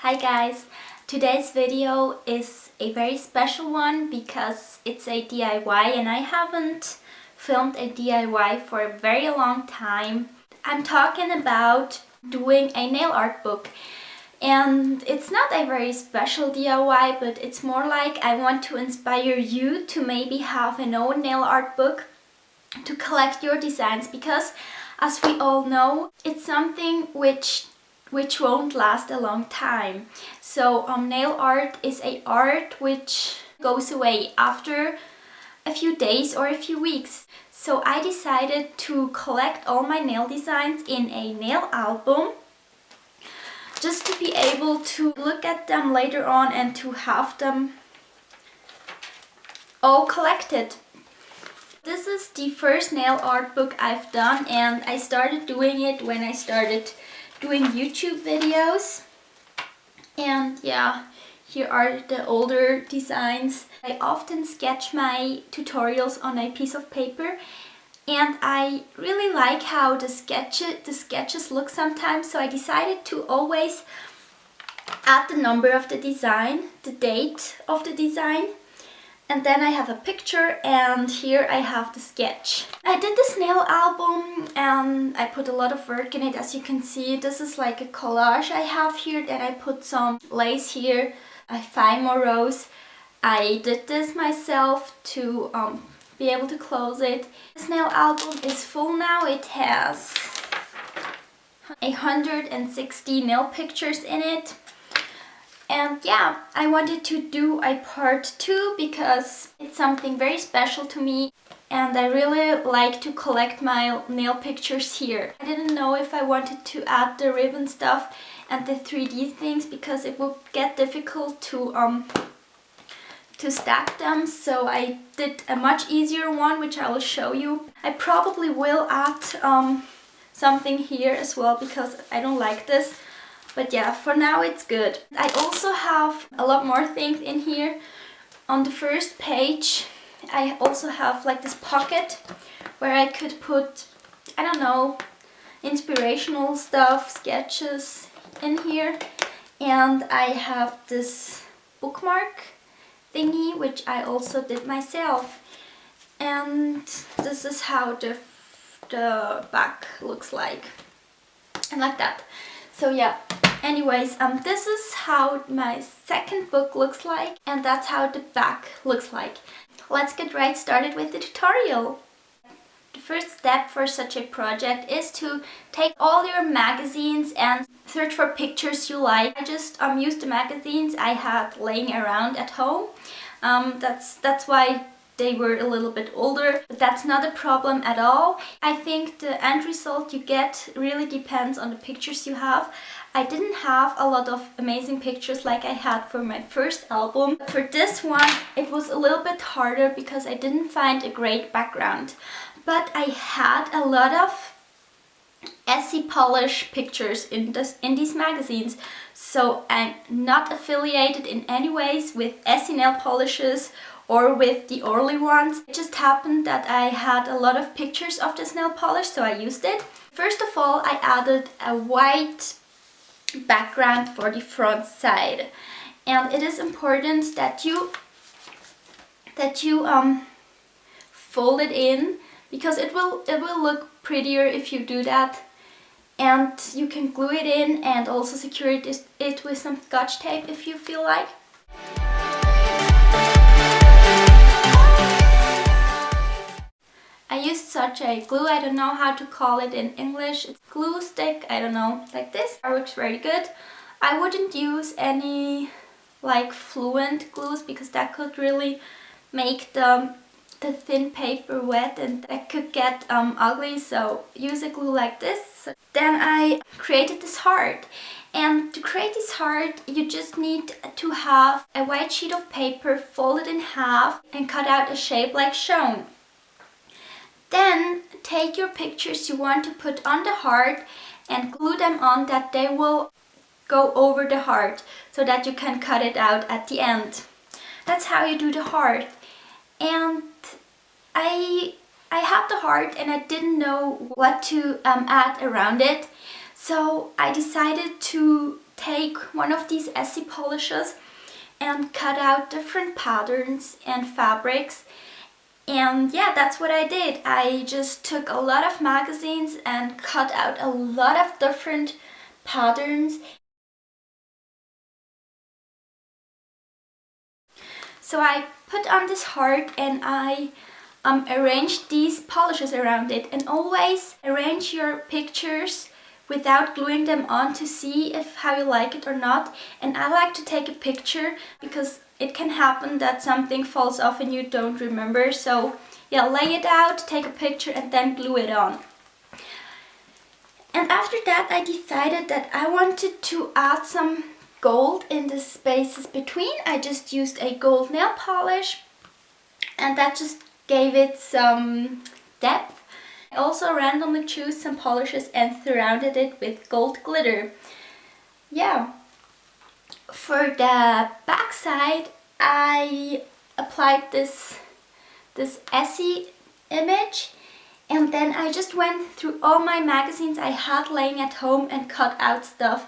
Hi guys! Today's video is a very special one because it's a DIY and I haven't filmed a DIY for a very long time. I'm talking about doing a nail art book, and it's not a very special DIY, but it's more like I want to inspire you to maybe have an own nail art book to collect your designs, because as we all know, it's something which won't last a long time. So nail art is a art which goes away after a few days or a few weeks. So I decided to collect all my nail designs in a nail album, just to be able to look at them later on and to have them all collected. This is the first nail art book I've done, and I started doing it when I started doing YouTube videos. And yeah, here are the older designs. I often sketch my tutorials on a piece of paper, and I really like how the sketches look sometimes, so I decided to always add the number of the design, the date of the design, and then I have a picture, and here I have the sketch. I did this nail album and I put a lot of work in it. As you can see, this is like a collage I have here. Then I put some lace here. I have 5 more rows. I did this myself to be able to close it. This nail album is full now. It has 160 nail pictures in it. And yeah, I wanted to do a part 2 because it's something very special to me, and I really like to collect my nail pictures here. I didn't know if I wanted to add the ribbon stuff and the 3D things, because it would get difficult to stack them, so I did a much easier one, which I will show you. I probably will add something here as well, because I don't like this. But yeah, for now it's good. I also have a lot more things in here. On the first page, I also have like this pocket where I could put, I don't know, inspirational stuff, sketches in here. And I have this bookmark thingy, which I also did myself. And this is how the back looks like. And like that. So yeah, anyways, this is how my second book looks like, and that's how the back looks like. Let's get right started with the tutorial. The first step for such a project is to take all your magazines and search for pictures you like. I just used the magazines I had laying around at home. That's why they were a little bit older, but that's not a problem at all. I think the end result you get really depends on the pictures you have. I didn't have a lot of amazing pictures like I had for my first album. For this one, it was a little bit harder because I didn't find a great background. But I had a lot of Essie polish pictures in these magazines. So I'm not affiliated in any ways with Essie nail polishes or with the Orly ones. It just happened that I had a lot of pictures of this nail polish, so I used it. First of all, I added a white background for the front side, and it is important that you fold it in, because it will look prettier if you do that. And you can glue it in and also secure it with some Scotch tape if you feel like. I used such a glue, I don't know how to call it in English. It's glue stick, I don't know, like this. It works very good. I wouldn't use any like fluent glues, because that could really make the thin paper wet and that could get ugly, so use a glue like this. Then I created this heart, and to create this heart you just need to have a white sheet of paper, fold it in half and cut out a shape like shown. Then take your pictures you want to put on the heart and glue them on, that they will go over the heart so that you can cut it out at the end. That's how you do the heart. And I had the heart and I didn't know what to add around it. So I decided to take one of these Essie polishes and cut out different patterns and fabrics. And yeah, that's what I did. I just took a lot of magazines and cut out a lot of different patterns. So I put on this heart and I arranged these polishes around it. And always arrange your pictures without gluing them on to see if how you like it or not. And I like to take a picture because it can happen that something falls off and you don't remember. So yeah, lay it out, take a picture and then glue it on. And after that I decided that I wanted to add some gold in the spaces between. I just used a gold nail polish and that just gave it some depth. I also randomly chose some polishes and surrounded it with gold glitter. Yeah. For the back side, I applied this Essie image, and then I just went through all my magazines I had laying at home and cut out stuff.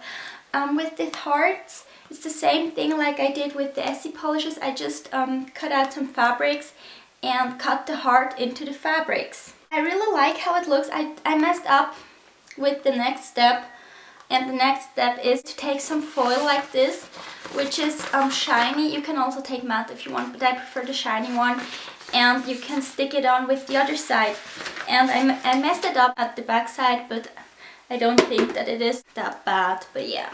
With the hearts, it's the same thing like I did with the Essie polishes. I just cut out some fabrics and cut the heart into the fabrics. I really like how it looks. I messed up with the next step, and the next step is to take some foil like this, which is shiny. You can also take matte if you want, but I prefer the shiny one, and you can stick it on with the other side. And I messed it up at the back side, but I don't think that it is that bad, but yeah.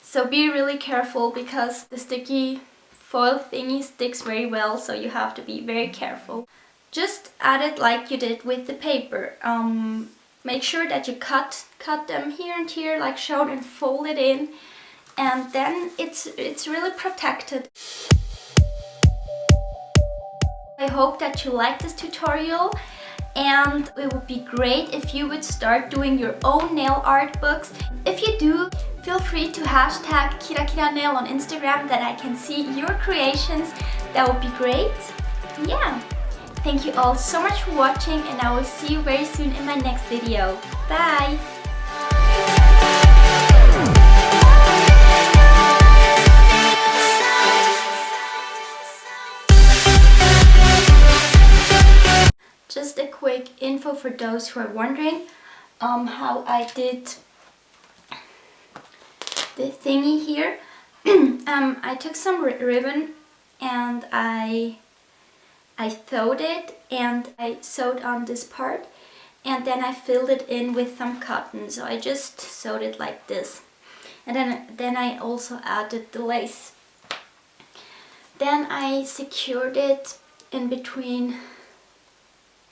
So be really careful because the sticky foil thingy sticks very well, so you have to be very careful. Just add it like you did with the paper. Make sure that you cut them here and here like shown and fold it in, and then it's really protected. I hope that you liked this tutorial, and it would be great if you would start doing your own nail art books. If you do, feel free to hashtag kirakiranail on Instagram that I can see your creations. That would be great. Yeah. Thank you all so much for watching, and I will see you very soon in my next video. Bye! Just a quick info for those who are wondering how I did the thingy here. I took some ribbon and I sewed it, and I sewed on this part, and then I filled it in with some cotton. So I just sewed it like this, and then I also added the lace. Then I secured it in between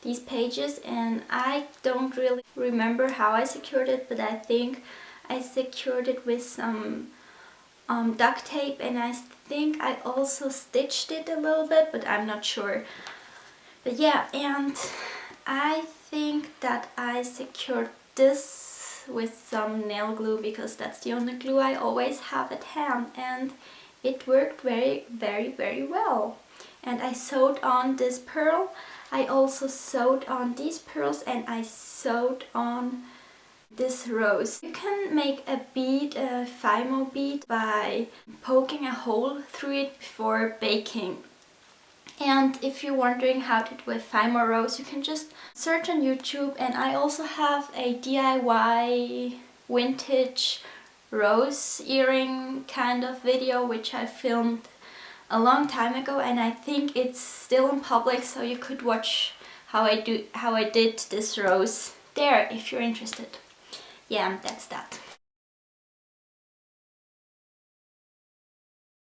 these pages, and I don't really remember how I secured it, but I think I secured it with some duct tape, and I think I also stitched it a little bit, but I'm not sure. But yeah, and I think that I secured this with some nail glue because that's the only glue I always have at hand, and it worked very, very, very well. And I sewed on this pearl. I also sewed on these pearls, and I sewed on this rose. You can make a bead, a Fimo bead, by poking a hole through it before baking. And if you're wondering how to do a Fimo rose, you can just search on YouTube, and I also have a DIY vintage rose earring kind of video which I filmed a long time ago, and I think it's still in public, so you could watch how I did this rose there if you're interested. Yeah, that's that.